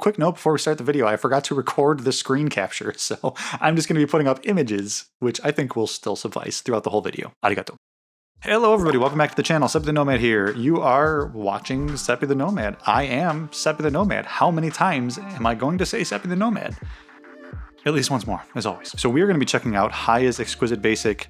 quick note before we start the video, I forgot to record the screen capture, so I'm just going to be putting up images, which I think will still suffice throughout the whole video. Arigato. Hello everybody, welcome back to the channel. Cepi the Nomad here. You are watching Cepi the Nomad. I am Cepi the Nomad. How many times am I going to say Cepi the Nomad? At least once more, as always. So we are going to be checking out Hiya's Exquisite Basic,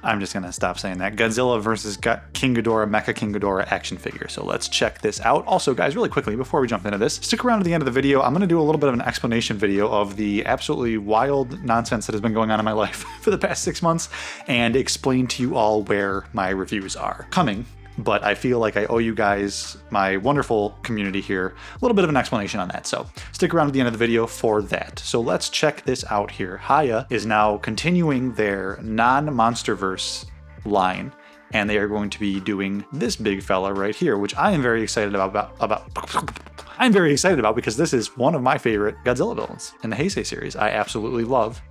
I'm just going to stop saying that, Godzilla vs. King Ghidorah, Mecha King Ghidorah action figure. So let's check this out. Also, guys, really quickly, before we jump into this, stick around to the end of the video. I'm going to do a little bit of an explanation video of the absolutely wild nonsense that has been going on in my life for the past 6 months and explain to you all where my reviews are coming. But I feel like I owe you guys, my wonderful community here, a little bit of an explanation on that. So stick around to the end of the video for that. So let's check this out here. Hiya is now continuing their non-Monsterverse line, and they are going to be doing this big fella right here, which I am very excited I'm very excited about because this is one of my favorite Godzilla villains in the Heisei series. I absolutely love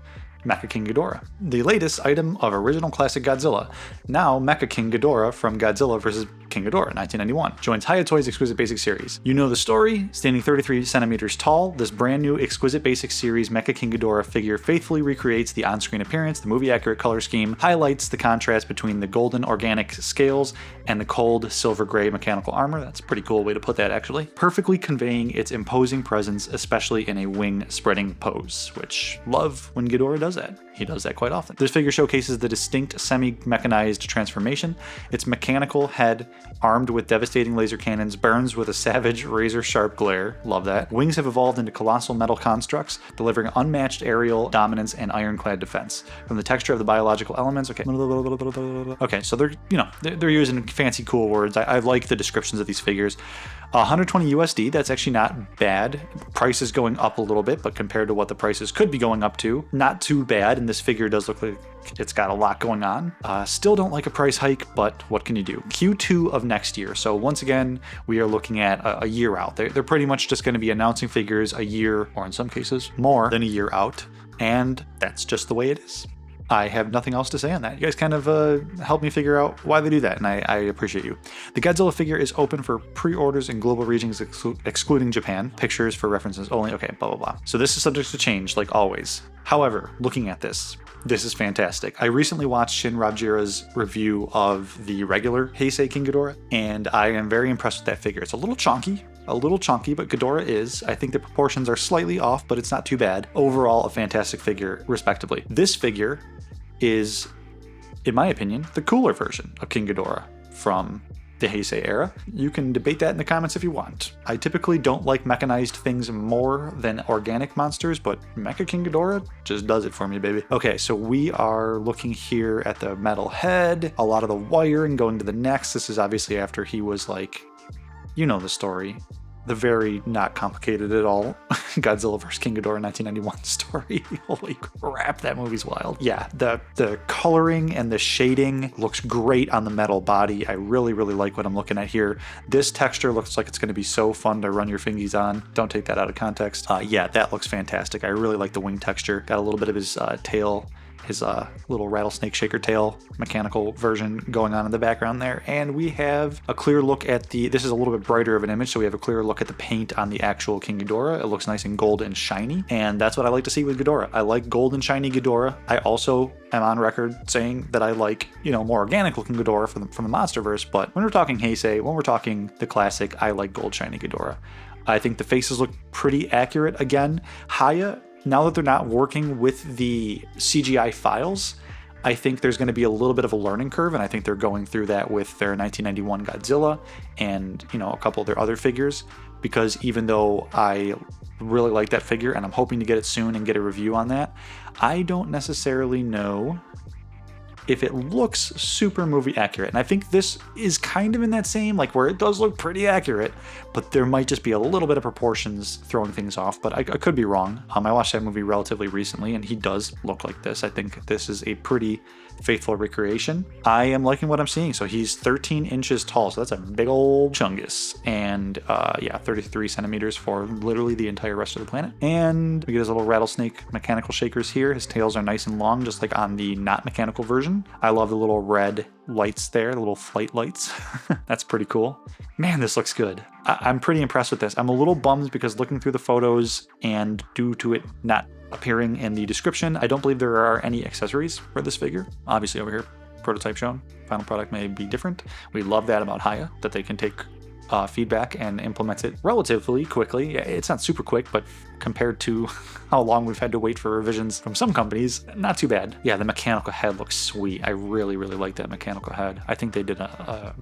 Mecha King Ghidorah, the latest item of original classic Godzilla. Now Mecha King Ghidorah from Godzilla vs. King Ghidorah 1991 joins Hiya Toys Exquisite Basic series. You know the story. Standing 33 centimeters tall, this brand new Exquisite Basic series Mecha King Ghidorah figure faithfully recreates the on-screen appearance. The movie-accurate color scheme highlights the contrast between the golden organic scales and the cold silver-gray mechanical armor. That's a pretty cool way to put that, actually. Perfectly conveying its imposing presence, especially in a wing-spreading pose, which love when Ghidorah does that. He does that quite often. This figure showcases the distinct semi-mechanized transformation. Its mechanical head, armed with devastating laser cannons, burns with a savage razor-sharp glare. Love that. Wings have evolved into colossal metal constructs, delivering unmatched aerial dominance and ironclad defense. From the texture of the biological elements, okay, so they're using fancy, cool words. I like the descriptions of these figures. 120 USD, that's actually not bad. Price is going up a little bit, but compared to what the prices could be going up to, not too bad, and this figure does look like it's got a lot going on. Still don't like a price hike, but what can you do? Q2 of next year. So once again, we are looking at a year out. They're pretty much just going to be announcing figures a year, or in some cases, more than a year out, and that's just the way it is. I have nothing else to say on that. You guys kind of helped me figure out why they do that, and I appreciate you. The Godzilla figure is open for pre-orders in global regions excluding Japan. Pictures for references only. Okay, blah, blah, blah. So this is subject to change, like always. However, looking at this is fantastic. I recently watched Shin Rabjira's review of the regular Heisei King Ghidorah, and I am very impressed with that figure. It's a little chunky, but Ghidorah is. I think the proportions are slightly off, but it's not too bad. Overall, a fantastic figure, respectively. This figure is, in my opinion, the cooler version of King Ghidorah from the Heisei era. You can debate that in the comments if you want. I typically don't like mechanized things more than organic monsters, but Mecha King Ghidorah just does it for me, baby. Okay, so we are looking here at the metal head, a lot of the wiring going to the necks. This is obviously after he was like, you know the story. The very not complicated at all Godzilla vs. King Ghidorah 1991 story. Holy crap, that movie's wild. Yeah, the coloring and the shading looks great on the metal body. I really, really like what I'm looking at here. This texture looks like it's going to be so fun to run your fingies on. Don't take that out of context. Yeah, that looks fantastic. I really like the wing texture. Got a little bit of his tail, his little rattlesnake shaker tail mechanical version going on in the background there. And we have a clear look at this is a little bit brighter of an image, so we have a clear look at the paint on the actual King Ghidorah. It looks nice and gold and shiny, and that's what I like to see with Ghidorah. I like gold and shiny Ghidorah. I also am on record saying that I like, more organic looking Ghidorah from the Monsterverse, but when we're talking Heisei, when we're talking the classic, I like gold shiny Ghidorah. I think the faces look pretty accurate. Again, Hiya, now that they're not working with the CGI files, I think there's going to be a little bit of a learning curve, and I think they're going through that with their 1991 Godzilla and, a couple of their other figures, because even though I really like that figure and I'm hoping to get it soon and get a review on that, I don't necessarily know if it looks super movie accurate. And I think this is kind of in that same, where it does look pretty accurate, but there might just be a little bit of proportions throwing things off, but I could be wrong. I watched that movie relatively recently, and he does look like this. I think this is a pretty faithful recreation. I am liking what I'm seeing. So he's 13 inches tall, so that's a big old chungus. And yeah, 33 centimeters for literally the entire rest of the planet. And we get his little rattlesnake mechanical shakers here. His tails are nice and long, just like on the not mechanical version. one. I love the little red lights there, the little flight lights. That's pretty cool. Man, this looks good. I'm pretty impressed with this. I'm a little bummed because looking through the photos and due to it not appearing in the description, I don't believe there are any accessories for this figure. Obviously over here, prototype shown. Final product may be different. We love that about Hiya, that they can take feedback and implement it relatively quickly. It's not super quick, but compared to how long we've had to wait for revisions from some companies, not too bad. Yeah, the mechanical head looks sweet. I really, really like that mechanical head. I think they did a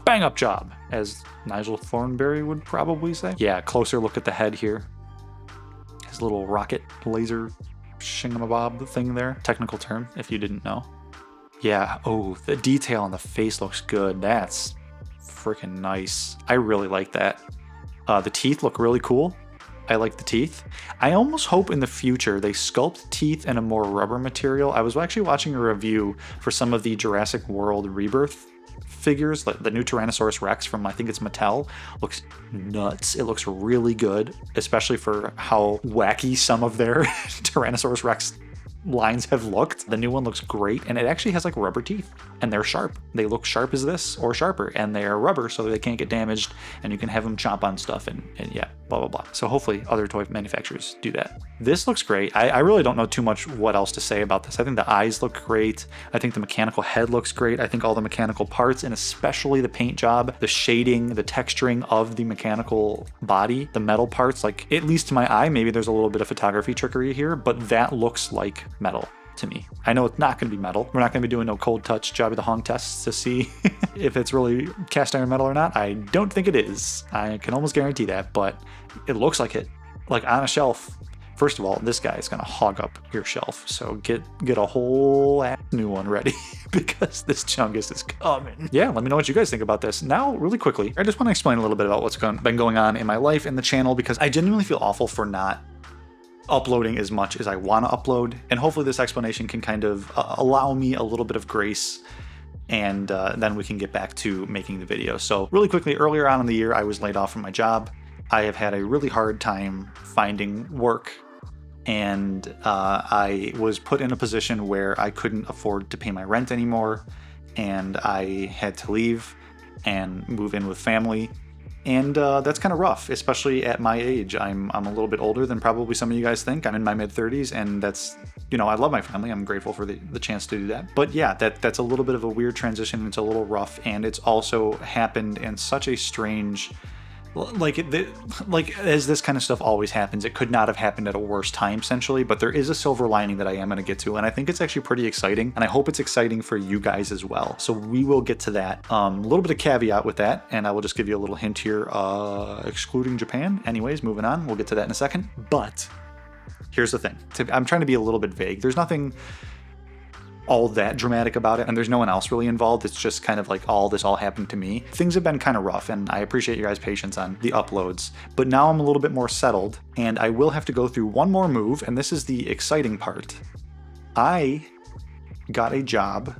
bang-up job, as Nigel Thornberry would probably say. Yeah, closer look at the head here. His little rocket laser shingamabob thing there. Technical term, if you didn't know. Yeah, oh, the detail on the face looks good. That's freaking nice. I really like that. The teeth look really cool. I like the teeth. I almost hope in the future they sculpt teeth in a more rubber material. I was actually watching a review for some of the Jurassic World Rebirth figures, like the new Tyrannosaurus Rex from, I think it's Mattel. Looks nuts. It looks really good, especially for how wacky some of their Tyrannosaurus Rex lines have looked. The new one looks great, and it actually has like rubber teeth, and they're sharp. They look sharp as this or sharper, and they're rubber so they can't get damaged, and you can have them chomp on stuff and yeah, blah blah blah. So hopefully other toy manufacturers do that. This looks great. I really don't know too much what else to say about this. I think the eyes look great. I think the mechanical head looks great. I think all the mechanical parts, and especially the paint job, the shading, the texturing of the mechanical body, the metal parts, like at least to my eye, maybe there's a little bit of photography trickery here, but that looks like metal to me. I know it's not going to be metal. We're not going to be doing no cold touch Jabba the Hong tests to see if it's really cast iron metal or not. I don't think it is. I can almost guarantee that, but it looks like it. Like on a shelf. First of all, this guy is going to hog up your shelf, so get a whole new one ready because this chungus is coming. Yeah, let me know what you guys think about this. Now, really quickly, I just want to explain a little bit about what's been going on in my life and the channel, because I genuinely feel awful for not uploading as much as I want to upload, and hopefully this explanation can kind of allow me a little bit of grace, and then we can get back to making the video. So really quickly, earlier on in the year, I was laid off from my job. I have had a really hard time finding work, and I was put in a position where I couldn't afford to pay my rent anymore, and I had to leave and move in with family. And that's kind of rough, especially at my age. I'm a little bit older than probably some of you guys think. I'm in my mid-30s, and that's, you know, I love my family. I'm grateful for the chance to do that. But yeah, that's a little bit of a weird transition. It's a little rough, and it's also happened in such a strange, like as this kind of stuff always happens, it could not have happened at a worse time, essentially. But there is a silver lining that I am going to get to, and I think it's actually pretty exciting, and I hope it's exciting for you guys as well. So we will get to that. A little bit of caveat with that, and I will just give you a little hint here, excluding Japan. Anyways, moving on, we'll get to that in a second. But here's the thing. I'm trying to be a little bit vague. There's nothing all that dramatic about it, and there's no one else really involved. It's just kind of like this all happened to me. Things have been kind of rough, and I appreciate your guys' patience on the uploads, but now I'm a little bit more settled, and I will have to go through one more move, and this is the exciting part. I got a job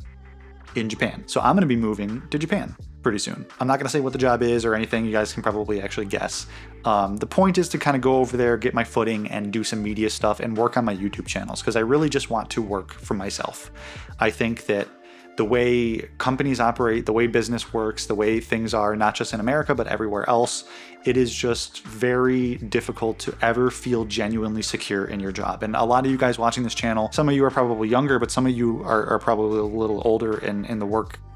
in Japan, so I'm going to be moving to Japan pretty soon. I'm not going to say what the job is or anything. You guys can probably actually guess. The point is to kind of go over there, get my footing, and do some media stuff and work on my YouTube channels, because I really just want to work for myself. I think that the way companies operate, the way business works, the way things are, not just in America, but everywhere else, it is just very difficult to ever feel genuinely secure in your job. And a lot of you guys watching this channel, some of you are probably younger, but some of you are probably a little older in the workforce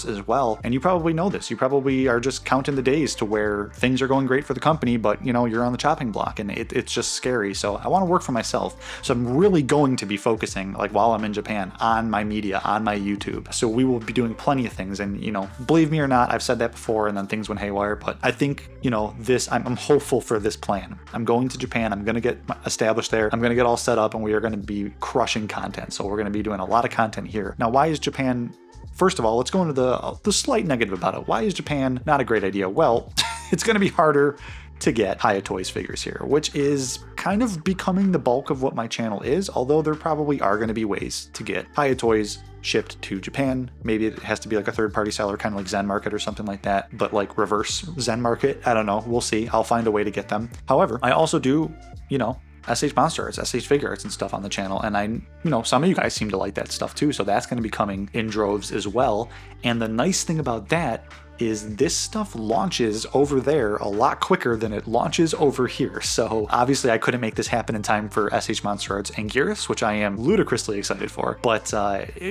as well, and you probably know this. You probably are just counting the days to where things are going great for the company, but you know, you're on the chopping block, and it's just scary. So I want to work for myself, so I'm really going to be focusing, like while I'm in Japan, on my media, on my YouTube. So we will be doing plenty of things, and you know, believe me or not, I've said that before and then things went haywire, but I think, you know, I'm hopeful for this plan. I'm going to Japan, I'm going to get established there, I'm going to get all set up, and we are going to be crushing content. So we're going to be doing a lot of content here. Now, why is Japan? First of all, let's go into the slight negative about it. Why is Japan not a great idea? Well, it's going to be harder to get Hiya Toys figures here, which is kind of becoming the bulk of what my channel is, although there probably are going to be ways to get Hiya Toys shipped to Japan. Maybe it has to be like a third-party seller, kind of like Zen Market or something like that, but like reverse Zen Market. I don't know. We'll see. I'll find a way to get them. However, I also do, you know, SH Monsterarts, SH Figuarts and stuff on the channel, and I, some of you guys seem to like that stuff too, so that's going to be coming in droves as well. And the nice thing about that is this stuff launches over there a lot quicker than it launches over here. So obviously I couldn't make this happen in time for SH Monsterarts Anguirus, which I am ludicrously excited for. But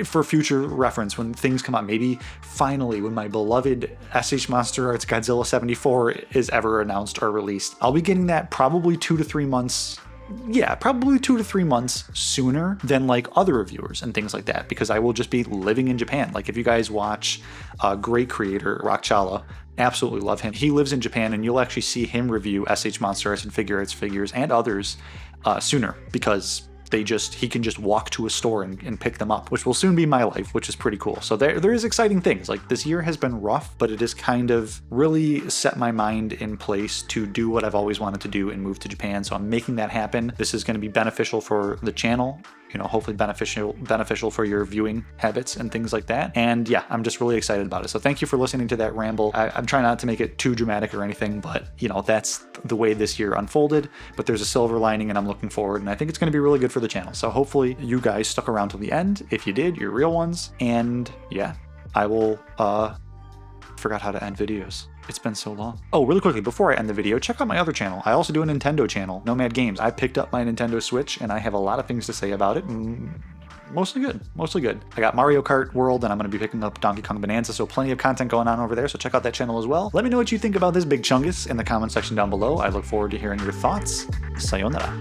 for future reference, when things come out, maybe finally when my beloved SH Monsterarts Godzilla 74 is ever announced or released, I'll be getting that probably 2 to 3 months. Yeah, probably 2 to 3 months sooner than like other reviewers and things like that, because I will just be living in Japan. Like if you guys watch a great creator, Rockchala, absolutely love him. He lives in Japan, and you'll actually see him review SH Monsterarts and Figuarts figures and others sooner, because he can just walk to a store and pick them up, which will soon be my life, which is pretty cool. So there is exciting things. Like this year has been rough, but it has kind of really set my mind in place to do what I've always wanted to do and move to Japan. So I'm making that happen. This is going to be beneficial for the channel, hopefully beneficial for your viewing habits and things like that. And yeah, I'm just really excited about it. So thank you for listening to that ramble. I'm trying not to make it too dramatic or anything, but that's the way this year unfolded. But there's a silver lining, and I'm looking forward, and I think it's going to be really good for the channel. So hopefully you guys stuck around till the end. If you did, you're real ones. And yeah, I will forgot how to end videos. It's been so long. Oh, really quickly, before I end the video, check out my other channel. I also do a Nintendo channel, Nomad Games. I picked up my Nintendo Switch, and I have a lot of things to say about it. Mostly good. I got Mario Kart World, and I'm going to be picking up Donkey Kong Bonanza, so plenty of content going on over there, so check out that channel as well. Let me know what you think about this big chungus in the comment section down below. I look forward to hearing your thoughts. Sayonara.